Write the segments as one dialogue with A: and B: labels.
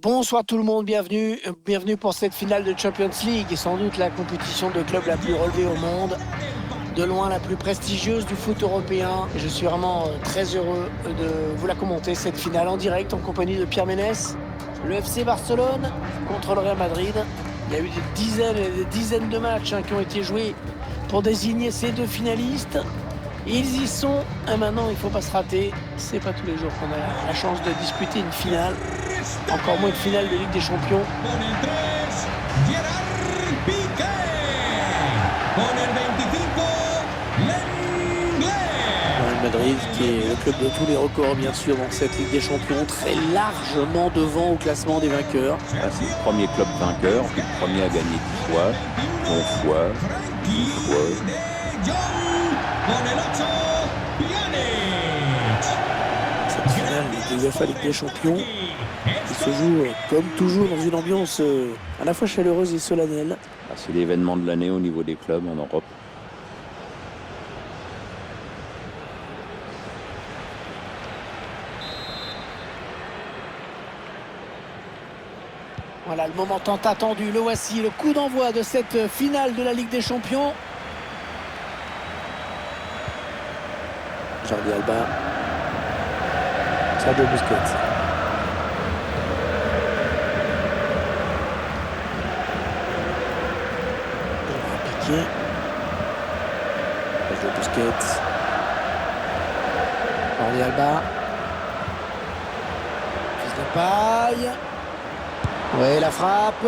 A: Bonsoir tout le monde, bienvenue pour cette finale de Champions League, et sans doute la compétition de club la plus relevée au monde, de loin la plus prestigieuse du foot européen. Je suis vraiment très heureux de vous la commenter, cette finale en direct en compagnie de Pierre Ménès. Le FC Barcelone contre le Real Madrid. Il y a eu des dizaines et des dizaines de matchs qui ont été joués pour désigner ces deux finalistes. Ils y sont, et maintenant il ne faut pas se rater. C'est pas tous les jours qu'on a la chance de disputer une finale, encore moins une finale de Ligue des Champions.
B: Con el 3, Gerard Piqué. Con el 25, l'Anglais.
A: Real Madrid qui est le club de tous les records bien sûr dans cette Ligue des Champions, très largement devant au classement des vainqueurs.
C: C'est le premier club vainqueur, puis le premier à gagner 10 fois, 11 fois, 10 fois.
B: Con el 8, Pjanic.
A: Cette finale de l'UEFA Ligue des Champions qui se joue comme toujours dans une ambiance à la fois chaleureuse et solennelle.
C: C'est l'événement de l'année au niveau des clubs en Europe.
A: Voilà le moment tant attendu, le voici, le coup d'envoi de cette finale de la Ligue des Champions. Jordi Alba, Sergio Busquets. Piqué. Sergio Busquets. Jordi Alba. Fils de paille. Ouais, la frappe.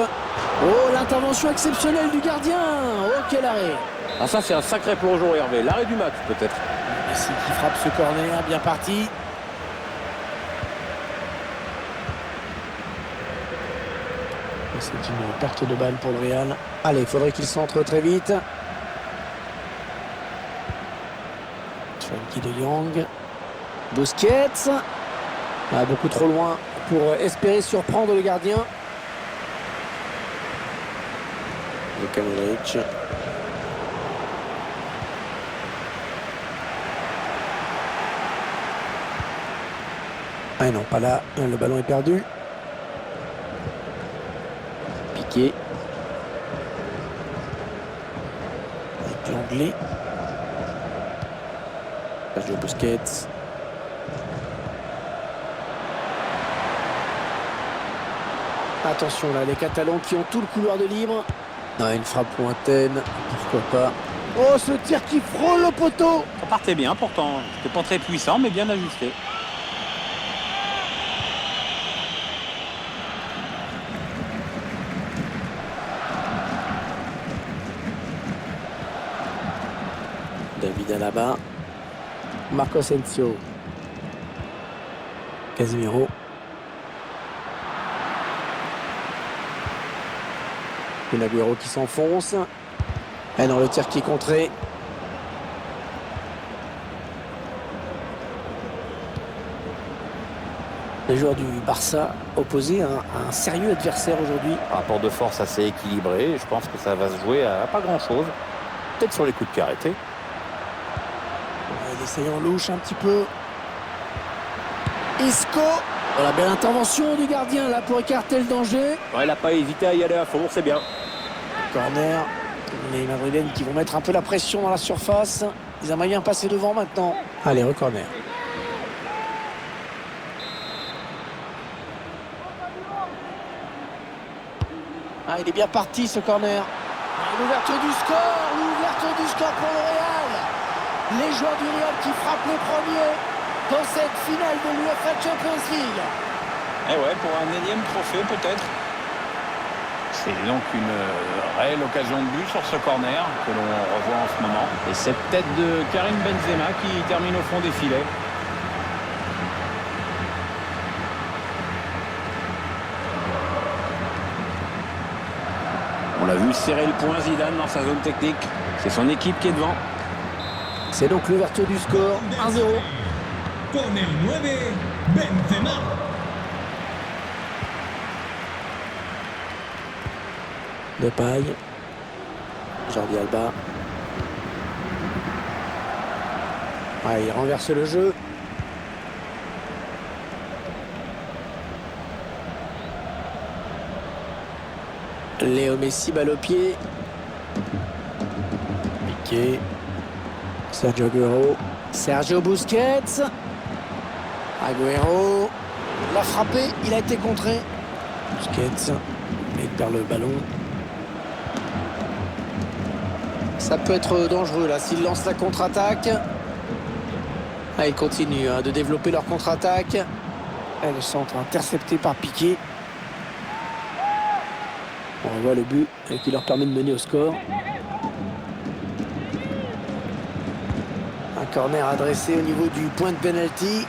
A: Oh, l'intervention exceptionnelle du gardien. Oh, quel arrêt.
C: Ah ça c'est un sacré plongeon Hervé, l'arrêt du match peut-être.
A: Messi qui frappe ce corner, bien parti. C'est une perte de balle pour le Real. Allez, il faudrait qu'il centre très vite. Frenkie de Jong. Busquets. Ah, beaucoup trop loin pour espérer surprendre le gardien. Luka Modric. Ah non, pas là. Le ballon est perdu. Piqué. Avec l'anglais. Sergio Busquets. Attention là, les Catalans qui ont tout le couloir de libre. Ah, une frappe lointaine, pourquoi pas. Oh, ce tir qui frôle le poteau.
C: Ça partait bien pourtant, c'était pas très puissant mais bien ajusté.
A: David Alaba. Marco Asensio. Casemiro. Et Agüero qui s'enfonce. Et dans le tir qui est contré. Les joueurs du Barça opposés à un sérieux adversaire aujourd'hui.
C: Rapport de force assez équilibré, je pense que ça va se jouer à pas grand chose. Peut-être sur les coups de pied arrêtés.
A: Il essaye en louche un petit peu. Isco. Voilà, belle intervention du gardien là pour écarter le danger.
C: Ouais, il n'a pas hésité à y aller à fond, c'est bien.
A: Corner. Les Madrilènes qui vont mettre un peu la pression dans la surface. Ils aimeraient bien passer devant maintenant. Allez, re-corner. Ah, il est bien parti ce corner. L'ouverture du score pour le Real. Les joueurs du Real qui frappent les premiers dans cette finale de l'UEFA Champions League.
D: Eh ouais, pour un énième trophée peut-être. C'est donc une réelle occasion de but sur ce corner que l'on revoit en ce moment. Et cette tête de Karim Benzema qui termine au fond des filets. On l'a vu serrer le poing Zidane dans sa zone technique. C'est son équipe qui est devant.
A: C'est donc l'ouverture du score, 1-0.
B: Con el 9, Benzema.
A: De paille. Jordi Alba. Ah, il renverse le jeu. Léo Messi, balle au pied. Piqué. Sergio Agüero. Sergio Busquets. Agüero. L'a frappé, il a été contré. Busquets. Il perd le ballon. Ça peut être dangereux là s'ils lancent la contre-attaque. Ah, ils continuent de développer leur contre-attaque. Et le centre intercepté par Piqué. On revoit le but qui leur permet de mener au score. Un corner adressé au niveau du point de pénalty.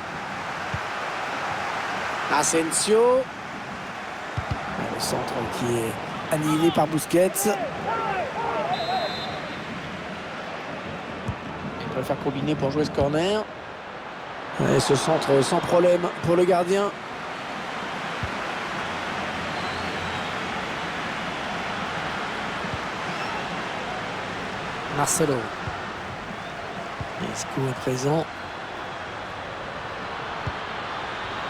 A: Asensio. Le centre qui est annihilé par Busquets. Il va le faire combiner pour jouer ce corner. Et ce centre sans problème pour le gardien. Marcelo. Isco à présent.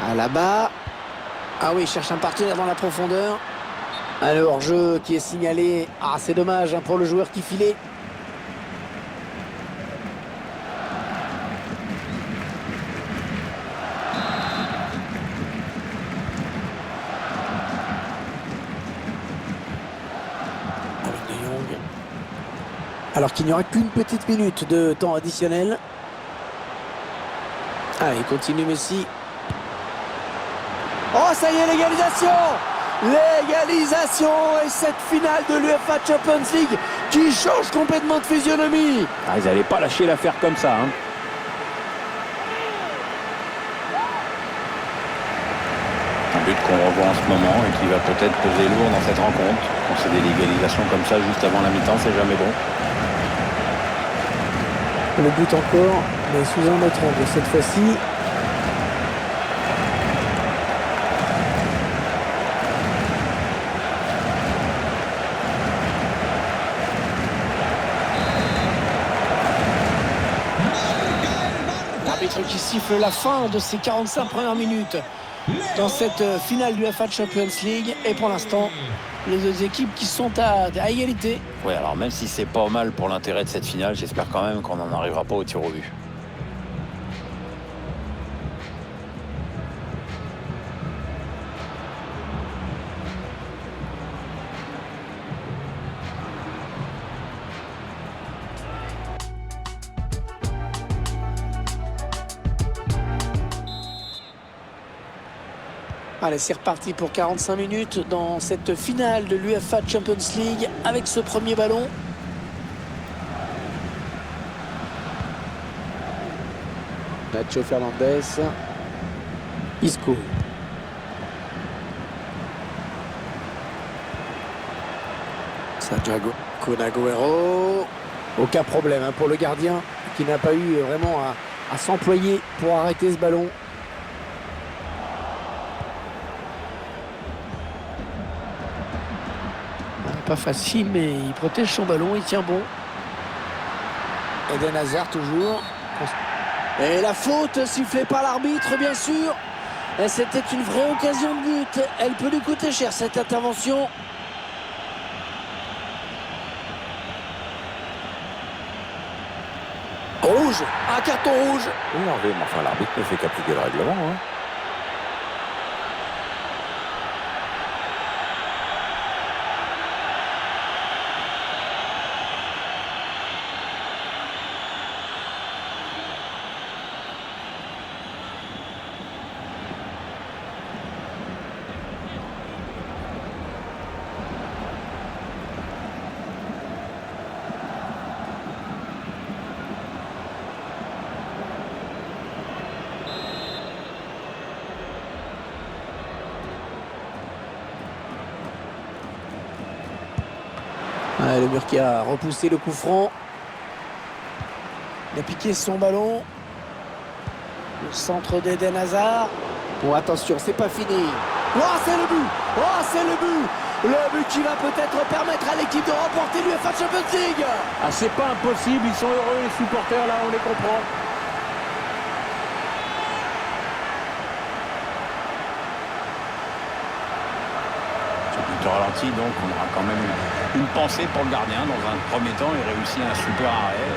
A: Ah, là-bas. Ah oui, il cherche un partenaire dans la profondeur. Alors, jeu qui est signalé. Ah, c'est dommage pour le joueur qui filait. Alors qu'il n'y aura qu'une petite minute de temps additionnel. Allez, continue Messi. Oh, ça y est, l'égalisation! L'égalisation et cette finale de l'UEFA Champions League qui change complètement de physionomie.
D: Ah, ils n'allaient pas lâcher l'affaire comme ça. Un but qu'on revoit en ce moment et qui va peut-être peser lourd dans cette rencontre. Concéder l'égalisation comme ça juste avant la mi-temps, c'est jamais bon.
A: Le but encore, mais sous un autre angle cette fois-ci. L'arbitre qui siffle la fin de ces 45 premières minutes dans cette finale du UEFA Champions League. Et pour l'instant, les deux équipes qui sont à égalité.
D: Oui, alors même si c'est pas mal pour l'intérêt de cette finale, j'espère quand même qu'on n'en arrivera pas au tir au but.
A: Allez, c'est reparti pour 45 minutes dans cette finale de l'UEFA Champions League avec ce premier ballon. Nacho Fernandez. Isco. Sergio Agüero. Aucun problème pour le gardien qui n'a pas eu vraiment à s'employer pour arrêter ce ballon. Pas facile, mais il protège son ballon, il tient bon. Eden Hazard toujours. Et la faute sifflée par l'arbitre, bien sûr. Et c'était une vraie occasion de but. Elle peut lui coûter cher, cette intervention. Rouge, un carton rouge.
C: Oui, Hervé, mais enfin, l'arbitre ne fait qu'appliquer le règlement.
A: Ah, le mur qui a repoussé le coup franc. Il a piqué son ballon. Le centre d'Eden Hazard. Bon, attention, c'est pas fini. Oh, c'est le but! Oh, c'est le but! Le but qui va peut-être permettre à l'équipe de remporter l'UEFA Champions League.
D: Ah, c'est pas impossible, ils sont heureux les supporters là, on les comprend. au ralenti, donc on aura quand même une pensée pour le gardien. Dans un premier temps, il réussit un super arrêt.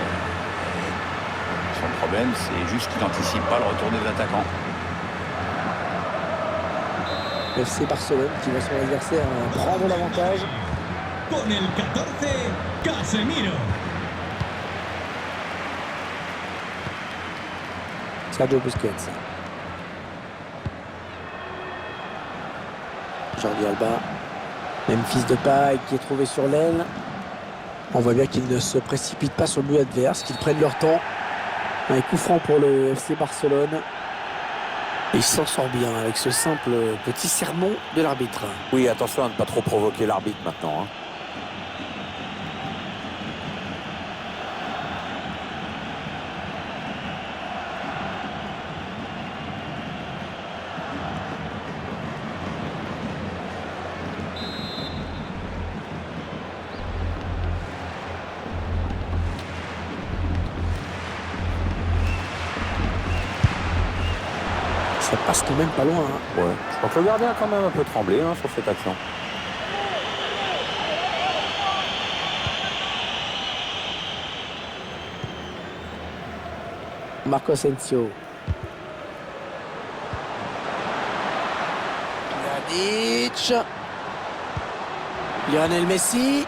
D: Son problème, c'est juste qu'il n'anticipe pas le retour des attaquants.
A: FC Barcelone qui va son adversaire prendre l'avantage.
B: Con el 14, Casemiro.
A: Sergio Busquets. Jordi Alba. Memphis Depay qui est trouvé sur l'aile. On voit bien qu'ils ne se précipitent pas sur le but adverse, qu'ils prennent leur temps. Un coup franc pour le FC Barcelone. Et il s'en sort bien avec ce simple petit sermon de l'arbitre.
C: Oui, attention à ne pas trop provoquer l'arbitre maintenant.
A: Ça passe quand même pas loin.
C: Ouais. Je crois que le gardien a quand même un peu tremblé sur cette action.
A: Marco Asensio. Pjanic. Lionel Messi.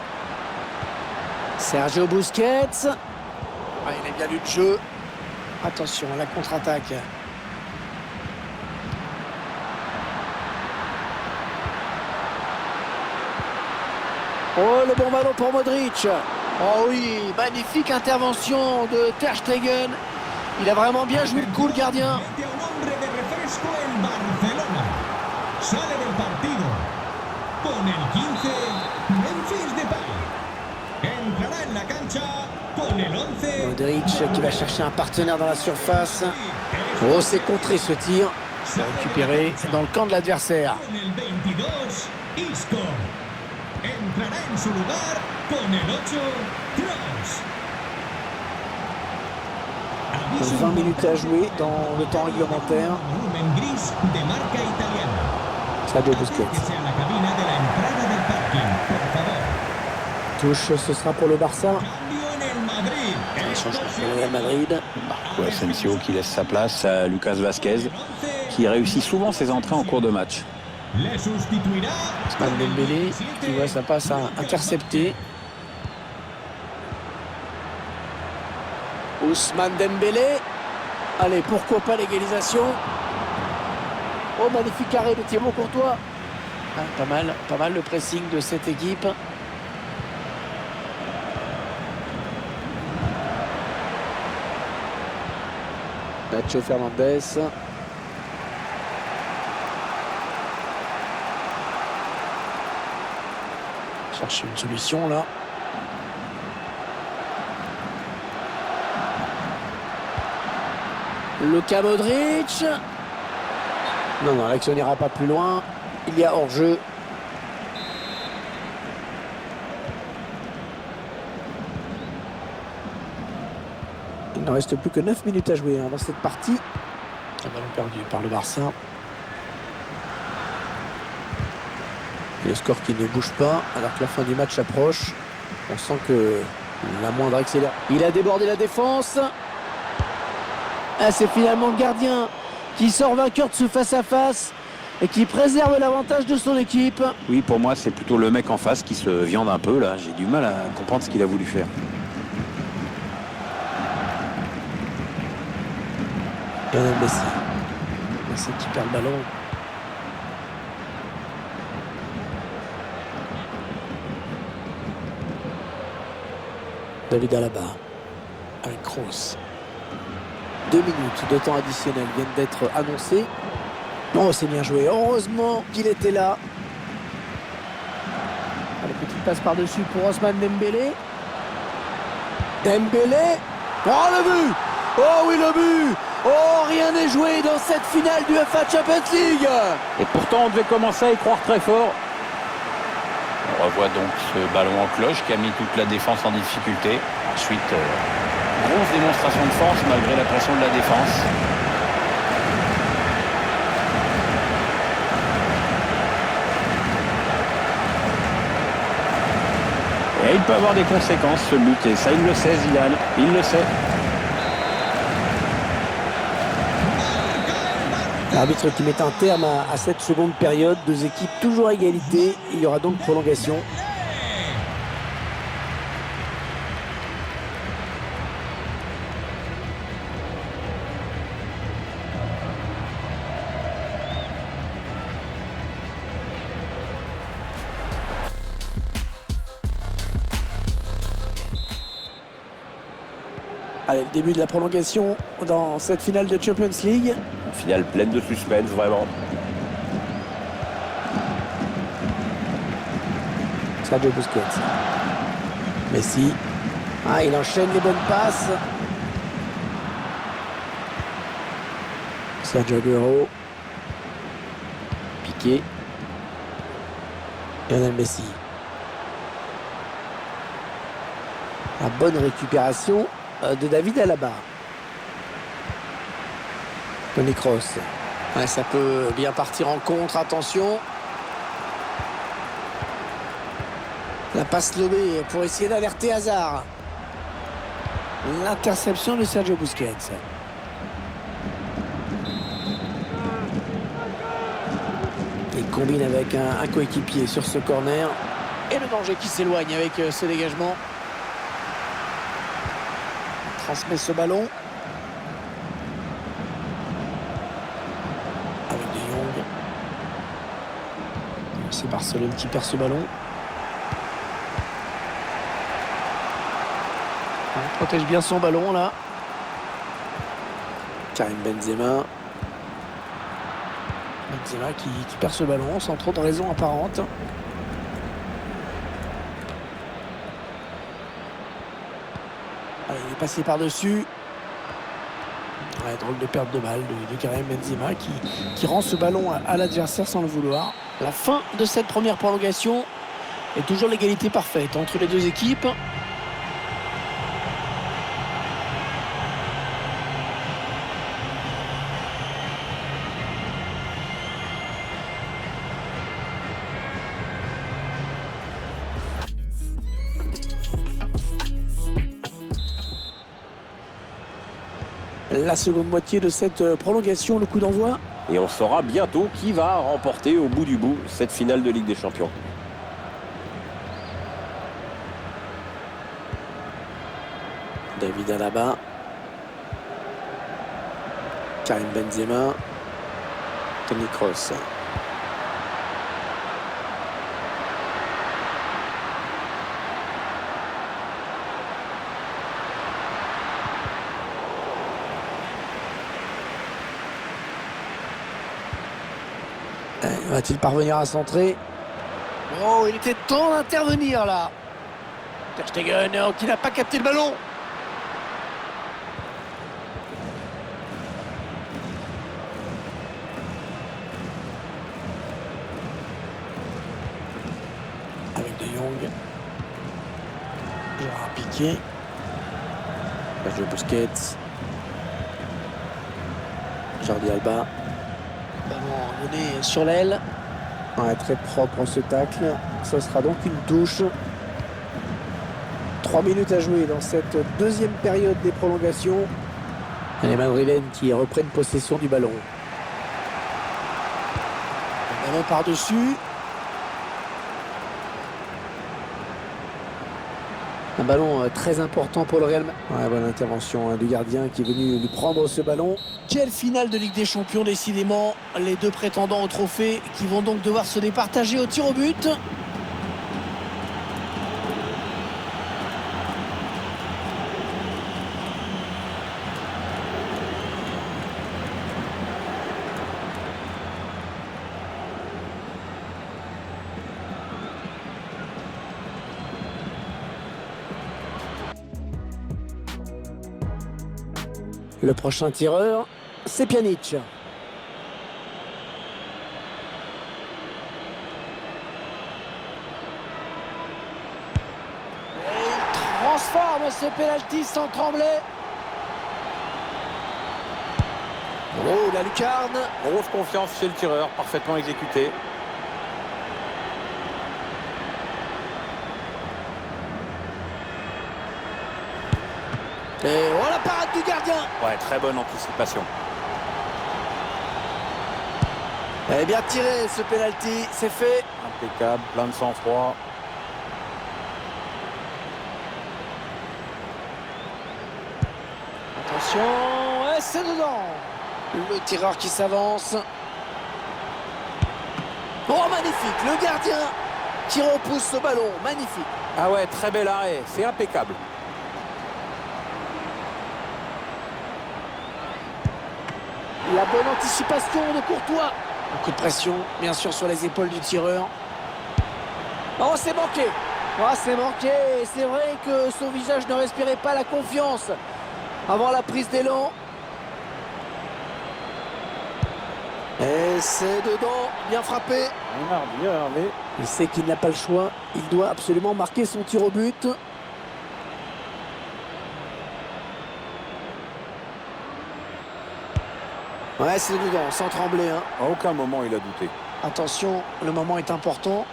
A: Sergio Busquets. Ah, il a bien lu le jeu. Attention à la contre-attaque. Oh, le bon ballon pour Modric. Oh oui, magnifique intervention de Ter Stegen. Il a vraiment bien joué le coup, le gardien.
B: Mete a un hombre de refresco en Barcelona. Sale del partido. Con el 15, Memphis Depay. Entrará en la cancha con el 11.
A: Modric qui va chercher un partenaire dans la surface. Oh, c'est contré ce tir. C'est récupéré dans le camp de l'adversaire.
B: Con el 22, Isco. Entrará en su lugar con el 8, Kroos.
A: 20 minutes à jouer dans le temps réglementaire.
B: Volumen gris de marca italiana.
A: Sergio
B: Que
A: Busquets.
B: sea la cabina de la entrada del parking, por favor.
A: Touche, ce sera pour le Barça.
B: Cambio en el Madrid.
A: Changement pour le Real Madrid.
D: Marco Asensio qui laisse sa place à Lucas Vazquez, qui réussit souvent ses entrées en cours de match.
B: Le sustituirá.
A: Ousmane Dembélé qui voit sa passe interceptée. Ousmane Dembélé. Allez, pourquoi pas l'égalisation. Oh, magnifique arrêt de Thibaut Courtois. Ah, pas mal le pressing de cette équipe. Nacho Fernandez. Cherche une solution là. Luka Modric. Non, l'action n'ira pas plus loin. Il y a hors-jeu. Il ne reste plus que 9 minutes à jouer dans cette partie. Un ballon perdu par le Barça. Et le score qui ne bouge pas alors que la fin du match approche. On sent que la moindre accélère. Il a débordé la défense. Ah, c'est finalement le gardien qui sort vainqueur de ce face-à-face et qui préserve l'avantage de son équipe.
C: Oui, pour moi, c'est plutôt le mec en face qui se viande un peu, là. J'ai du mal à comprendre ce qu'il a voulu faire.
A: Lionel Messi. Messi qui perd le ballon. David Alaba avec Kroos. 2 minutes de temps additionnel viennent d'être annoncées. Oh, c'est bien joué. Heureusement qu'il était là. Allez, petite passe par-dessus pour Ousmane Dembélé. Dembélé. Oh, le but! Oh oui, le but! Oh, rien n'est joué dans cette finale du UEFA Champions League.
C: Et pourtant, on devait commencer à y croire très fort.
D: On revoit donc ce ballon en cloche qui a mis toute la défense en difficulté. Ensuite, grosse démonstration de force malgré la pression de la défense. peut avoir des conséquences, ce but. Et ça, il le sait, Zidane. Il le sait.
A: L'arbitre qui met un terme à cette seconde période. Deux équipes toujours à égalité. Il y aura donc prolongation. Allez, le début de la prolongation dans cette finale de Champions League.
C: Une finale pleine de suspense, vraiment.
A: Sergio Busquets. Messi. Ah, il enchaîne les bonnes passes. Sergio Aguero. Piqué. Lionel Messi. La bonne récupération de David Alaba. Toni Kroos. Ouais, ça peut bien partir en contre, attention. La passe lobée pour essayer d'alerter Hazard. L'interception de Sergio Busquets. Il combine avec un coéquipier sur ce corner. Et le danger qui s'éloigne avec ce dégagement. Transmet ce ballon. Avec De Jong. C'est Barcelone qui perd ce ballon. Il protège bien son ballon là. Karim Benzema. Benzema qui perd ce ballon sans trop de raison apparente. Allez, il est passé par-dessus. Ouais, drôle de perte de balle de Karim Benzema qui rend ce ballon à l'adversaire sans le vouloir. La fin de cette première prolongation est toujours l'égalité parfaite entre les deux équipes. La seconde moitié de cette prolongation, le coup d'envoi.
C: Et on saura bientôt qui va remporter au bout du bout cette finale de Ligue des Champions.
A: David Alaba. Karim Benzema. Toni Kroos. Va-t-il parvenir à centrer? Oh, il était temps d'intervenir là. Ter Stegen qui n'a pas capté le ballon. Avec De Jong. Gérard Piqué. Sergio Busquets. Jordi Alba. Ballon donné sur l'aile. Ouais, très propre ce tacle. Ce sera donc une touche. 3 minutes à jouer dans cette deuxième période des prolongations. Et les Madrilènes qui reprennent possession du ballon. Le ballon par-dessus. Un ballon très important pour le Real Madrid. Ouais, bonne intervention du gardien qui est venu lui prendre ce ballon. Quelle finale de Ligue des Champions, décidément. Les deux prétendants au trophée qui vont donc devoir se départager au tir au but. Le prochain tireur, c'est Pjanic. Et il transforme ce pénalty sans trembler. Oh, la lucarne.
C: Grosse confiance chez le tireur, parfaitement exécuté.
A: Et oh, la parade du gardien.
D: Ouais, très bonne anticipation.
A: Eh bien tiré ce penalty, c'est fait.
D: Impeccable, plein de sang-froid.
A: Attention, et c'est dedans. Le tireur qui s'avance. Oh, magnifique, le gardien qui repousse ce ballon, magnifique.
D: Ah ouais, très bel arrêt, c'est impeccable.
A: La bonne anticipation de Courtois. Un coup de pression, bien sûr, sur les épaules du tireur. Oh, c'est manqué. Oh, c'est manqué. C'est vrai que son visage ne respirait pas la confiance avant la prise d'élan. Et c'est dedans, bien frappé. Il sait qu'il n'a pas le choix. Il doit absolument marquer son tir au but. Ouais, c'est dedans, sans trembler. Hein.
D: À aucun moment il a douté.
A: Attention, le moment est important.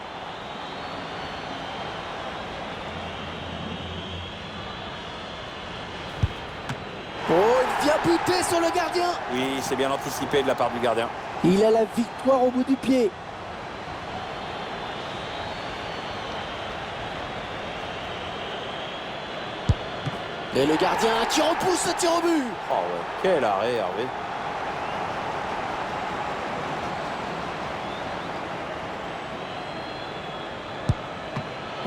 A: Oh, il vient buter sur le gardien.
D: Oui, c'est bien anticipé de la part du gardien.
A: Il a la victoire au bout du pied. Et le gardien qui repousse ce tir au but.
D: Oh ouais, quel arrêt, Hervé.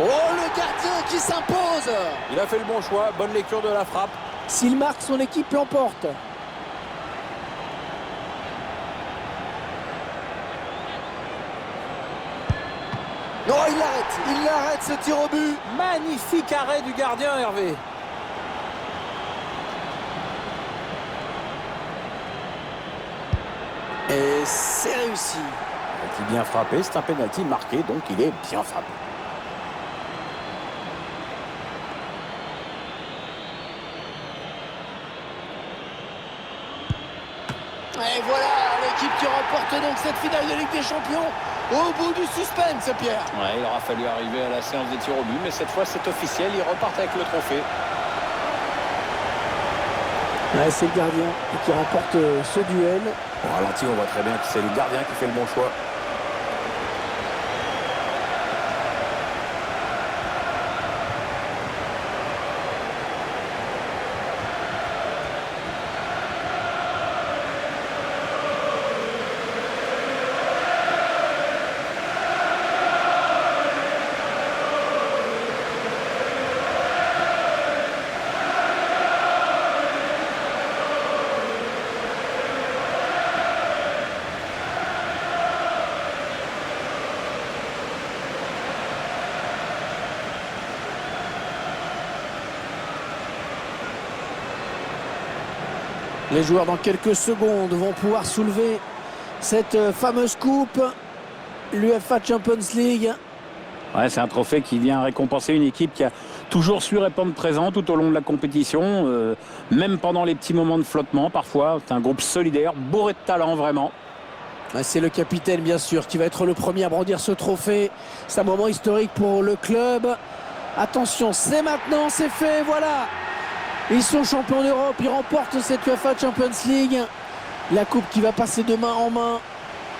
A: Oh, le gardien qui s'impose.
D: Il a fait le bon choix, bonne lecture de la frappe.
A: S'il marque, son équipe l'emporte. Non, il arrête ce tir au but.
D: Magnifique arrêt du gardien, Hervé.
A: Et c'est réussi.
D: Penalty bien frappé, c'est un penalty marqué, donc il est bien frappé.
A: Et voilà l'équipe qui remporte donc cette finale de Ligue des Champions au bout du suspense, Pierre.
D: Ouais, il aura fallu arriver à la séance des tirs au but, mais cette fois c'est officiel, ils repartent avec le trophée.
A: Ouais, c'est le gardien qui remporte ce duel.
D: Au ralenti, on voit très bien que c'est le gardien qui fait le bon choix.
A: Les joueurs dans quelques secondes vont pouvoir soulever cette fameuse coupe, l'UEFA Champions League.
D: Ouais, c'est un trophée qui vient récompenser une équipe qui a toujours su répondre présent tout au long de la compétition, même pendant les petits moments de flottement parfois. C'est un groupe solidaire, bourré de talent vraiment.
A: C'est le capitaine bien sûr qui va être le premier à brandir ce trophée. C'est un moment historique pour le club. Attention, c'est maintenant, c'est fait, voilà. Ils sont champions d'Europe, ils remportent cette UEFA Champions League. La coupe qui va passer de main en main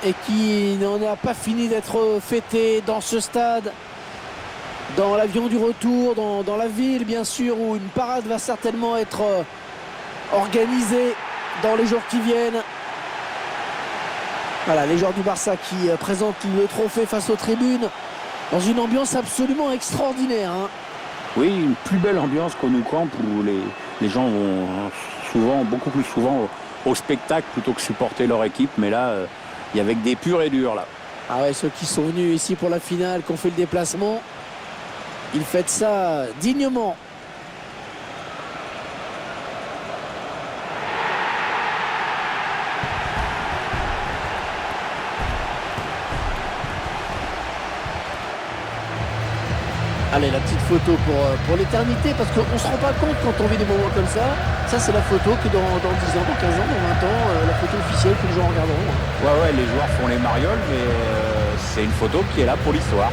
A: et qui n'en a pas fini d'être fêtée dans ce stade, dans l'avion du retour, dans la ville bien sûr, où une parade va certainement être organisée dans les jours qui viennent. Voilà, les joueurs du Barça qui présentent le trophée face aux tribunes dans une ambiance absolument extraordinaire. Hein.
D: Oui, une plus belle ambiance qu'au Nou Camp où les gens vont souvent, beaucoup plus souvent au spectacle plutôt que supporter leur équipe. Mais là, il y avait que des purs et durs là.
A: Ah ouais, ceux qui sont venus ici pour la finale, qui ont fait le déplacement, ils fêtent ça dignement. Allez, la petite photo pour l'éternité, parce qu'on ne se rend pas compte quand on vit des moments comme ça. Ça, c'est la photo que dans 10 ans, dans 15 ans, dans 20 ans, la photo officielle que les gens regarderont.
D: Ouais, les joueurs font les marioles, mais c'est une photo qui est là pour l'histoire.